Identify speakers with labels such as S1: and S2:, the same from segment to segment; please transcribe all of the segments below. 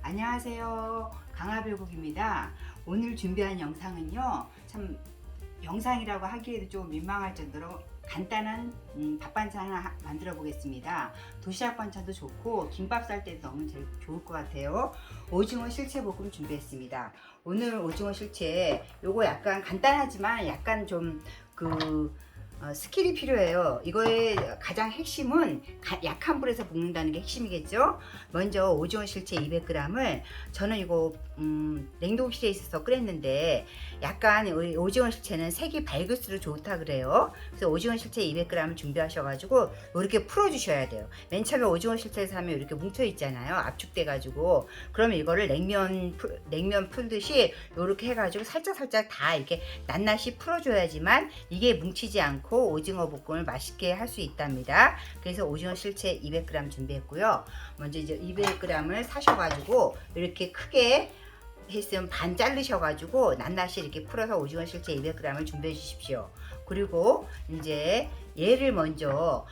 S1: 안녕하세요. 강화별국입니다. 오늘 준비한 영상은요, 참 영상이라고 하기에도 좀 민망할 정도로 간단한 밥 반찬 하나 만들어 보겠습니다. 도시락 반찬도 좋고 김밥 쌀 때도 너무 제일 좋을 것 같아요. 오징어 실채 볶음 준비했습니다. 오늘 오징어 실채 요거 약간 간단하지만 약간 좀그 스킬이 필요해요. 이거의 가장 핵심은 약한 불에서 볶는다는 게 핵심이겠죠. 먼저 오징어 실채 200g을 저는 이거 냉동실에 있어서 끓였는데 약간 오징어 실채는 색이 밝을수록 좋다 그래요. 그래서 오징어 실채 200g을 준비하셔가지고 이렇게 풀어주셔야 돼요. 맨 처음에 오징어 실채에서 하면 이렇게 뭉쳐 있잖아요. 압축돼 가지고 그러면 이거를 냉면 풀듯이 이렇게 해가지고 살짝 다 이렇게 낱낱이 풀어줘야지만 이게 뭉치지 않고 오징어 볶음을 맛있게 할 수 있답니다. 그래서 오징어 실채 200g 준비했고요. 먼저 이제 200g을 사셔가지고 이렇게 크게 했으면 반 자르셔가지고 낱낱이 이렇게 풀어서 오징어 실채 200g을 준비해 주십시오. 그리고 이제 얘를 먼저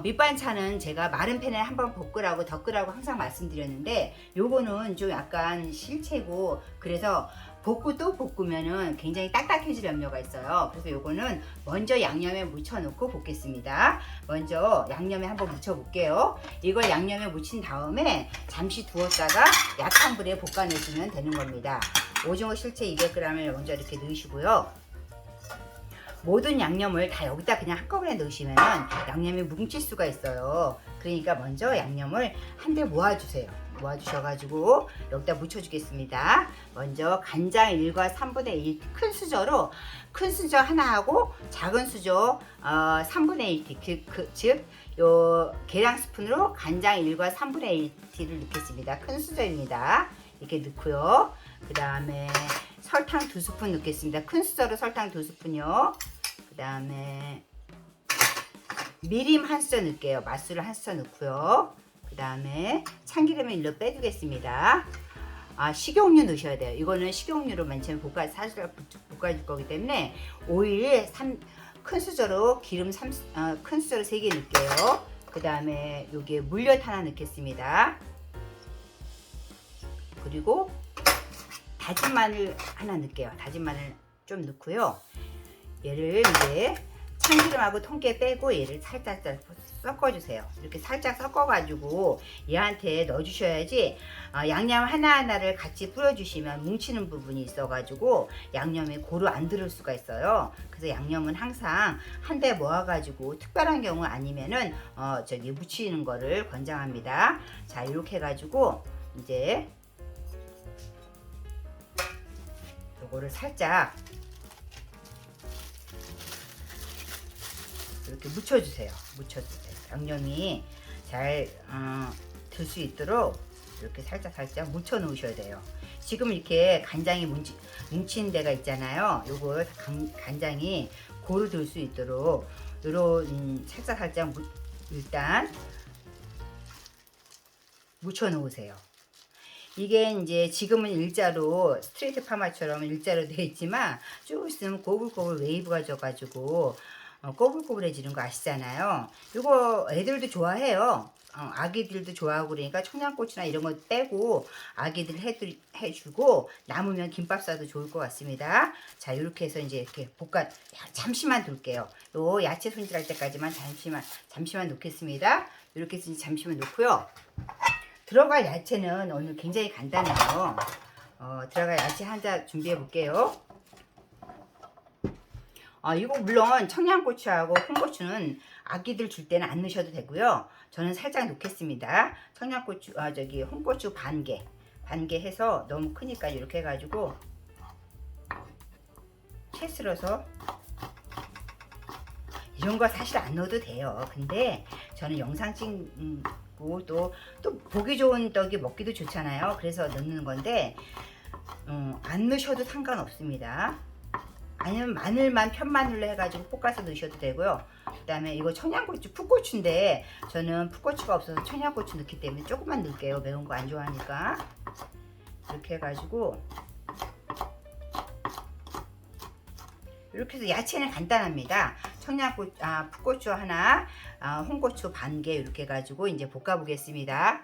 S1: 밑반찬은 제가 마른 팬에 한번 볶으라고 덮으라고 항상 말씀드렸는데 요거는 좀 약간 실채고 그래서 볶고 또 볶으면은 굉장히 딱딱해질 염려가 있어요. 그래서 요거는 먼저 양념에 묻혀 놓고 볶겠습니다. 먼저 양념에 한번 묻혀 볼게요. 이걸 양념에 묻힌 다음에 잠시 두었다가 약한 불에 볶아 내시면 되는 겁니다. 오징어 실채 200g을 먼저 이렇게 넣으시고요. 모든 양념을 다 여기다 그냥 한꺼번에 넣으시면 양념이 뭉칠 수가 있어요. 그러니까 먼저 양념을 한데 모아주세요. 모아주셔가지고 여기다 묻혀주겠습니다. 먼저 간장 1과 3분의 1 큰 수저로 큰 수저 하나하고 작은 수저 3분의 1티 즉 요 계량 스푼으로 간장 1과 3분의 1티를 넣겠습니다. 큰 수저입니다. 이렇게 넣고요. 그 다음에 설탕 2스푼 넣겠습니다. 큰 수저로 설탕 2스푼이요. 그 다음에 미림 1수저 넣을게요. 맛술을 1수저 넣고요. 그 다음에 참기름을 일로 빼주겠습니다. 식용유 넣으셔야 돼요. 이거는 식용유로 맨 처음에 볶아줄 거기 때문에 오일 큰 수저로 기름 큰 수저로 3개 넣을게요. 그 다음에 여기에 물엿 하나 넣겠습니다. 그리고 다진 마늘 하나 넣을게요. 다진 마늘 좀 넣고요. 얘를 이제 참기름하고 통깨 빼고 얘를 살짝 섞어주세요. 이렇게 살짝 섞어가지고 얘한테 넣어주셔야지 양념 하나하나를 같이 뿌려주시면 뭉치는 부분이 있어가지고 양념에 고루 안 들을 수가 있어요. 그래서 양념은 항상 한데 모아가지고 특별한 경우 아니면은 묻히는 거를 권장합니다. 자, 이렇게 해가지고 이제 요거를 살짝 이렇게 묻혀주세요. 양념이 잘 들 수 있도록 이렇게 살짝 묻혀 놓으셔야 돼요. 지금 이렇게 간장이 뭉친 데가 있잖아요. 요걸 간장이 고루 들 수 있도록 요런 살짝 일단 묻혀 놓으세요. 이게 이제 지금은 일자로 스트레이트 파마처럼 일자로 되어 있지만 쭉 있으면 꼬불꼬불 웨이브가 져가지고 꼬불꼬불해지는 거 아시잖아요. 이거 애들도 좋아해요. 아기들도 좋아하고 그러니까 청양고추나 이런 거 빼고 아기들 해주고 남으면 김밥 싸도 좋을 것 같습니다. 자, 이렇게 해서 이제 이렇게 잠시만 둘게요. 요 야채 손질할 때까지만 잠시만 놓겠습니다. 이렇게 해서 잠시만 놓고요. 들어갈 야채는 오늘 굉장히 간단해요. 들어갈 야채 한자 준비해 볼게요. 이거 물론 청양고추하고 홍고추는 아기들 줄 때는 안 넣으셔도 되고요. 저는 살짝 넣겠습니다. 청양고추, 홍고추 반 개 해서 너무 크니까 이렇게 해가지고 채 썰어서 이런 거 사실 안 넣어도 돼요. 근데 저는 영상 찍고 또 보기 좋은 떡이 먹기도 좋잖아요. 그래서 넣는 건데 안 넣으셔도 상관없습니다. 아니면 마늘만 편마늘로 해가지고 볶아서 넣으셔도 되고요. 그 다음에 이거 청양고추 풋고추인데 저는 풋고추가 없어서 청양고추 넣기 때문에 조금만 넣을게요. 매운 거 안 좋아하니까. 이렇게 해가지고 이렇게 해서 야채는 간단합니다. 풋고추 하나, 홍고추 반 개 이렇게 해가지고 이제 볶아 보겠습니다.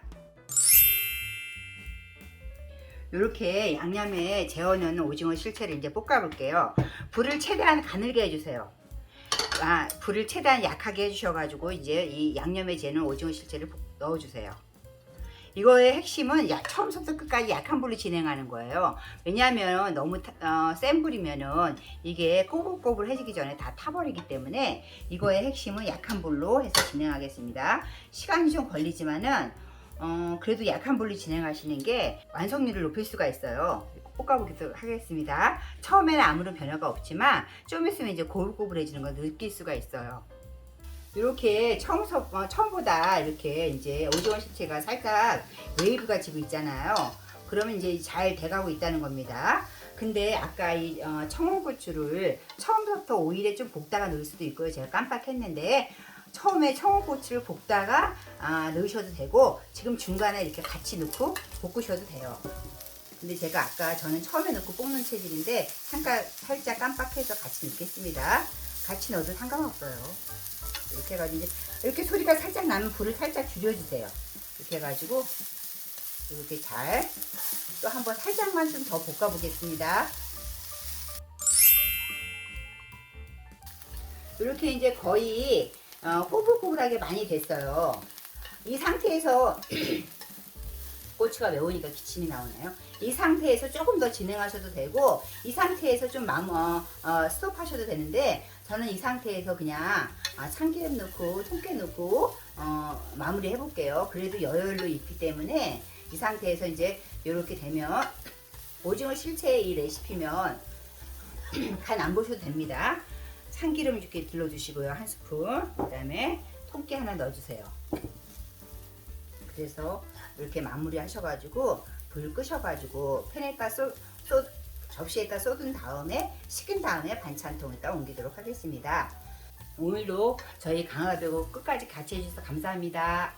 S1: 이렇게 양념에 재워놓은 오징어 실체를 이제 볶아볼게요. 불을 최대한 가늘게 해주세요. 불을 최대한 약하게 해주셔가지고 이제 이 양념에 재는 오징어 실체를 넣어주세요. 이거의 핵심은 처음부터 끝까지 약한 불로 진행하는 거예요. 왜냐하면 너무 센 불이면은 이게 꼬불꼬불해지기 전에 다 타버리기 때문에 이거의 핵심은 약한 불로 해서 진행하겠습니다. 시간이 좀 걸리지만은 그래도 약한 불로 진행하시는 게 완성률을 높일 수가 있어요. 볶아보도록 하겠습니다. 처음에는 아무런 변화가 없지만 좀 있으면 이제 고불고불해지는 걸 느낄 수가 있어요. 이렇게 처음보다 이렇게 이제 오징어 실체가 살짝 웨이브가 지고 있잖아요. 그러면 이제 잘 돼가고 있다는 겁니다. 근데 아까 이 청양고추를 처음부터 오일에 좀 볶다가 넣을 수도 있고요. 제가 깜빡했는데 처음에 청양고추를 볶다가 넣으셔도 되고 지금 중간에 이렇게 같이 넣고 볶으셔도 돼요. 근데 제가 저는 처음에 넣고 볶는 체질인데 살짝 깜빡해서 같이 넣겠습니다. 같이 넣어도 상관없어요. 이렇게 해가지고 이렇게 소리가 살짝 나면 불을 살짝 줄여주세요. 이렇게 해가지고 이렇게 잘 또 한번 살짝만 좀 더 볶아 보겠습니다. 이렇게 이제 거의 꼬불꼬불하게 많이 됐어요. 이 상태에서 고추가 매우니까 기침이 나오나요? 이 상태에서 조금 더 진행하셔도 되고 이 상태에서 좀 스톱하셔도 되는데 저는 이 상태에서 그냥 참기름 넣고 통깨 넣고 마무리 해볼게요. 그래도 여열로 익기 때문에 이 상태에서 이제 이렇게 되면 오징어 실체의 이 레시피면 간 안 보셔도 됩니다. 참기름 이렇게 둘러주시고요. 한 스푼. 그 다음에 통깨 하나 넣어주세요. 그래서 이렇게 마무리 하셔가지고 불 끄셔가지고 팬에다 접시에다 쏟은 다음에 식은 다음에 반찬통에다 옮기도록 하겠습니다. 오늘도 저희 강화배고 끝까지 같이 해주셔서 감사합니다.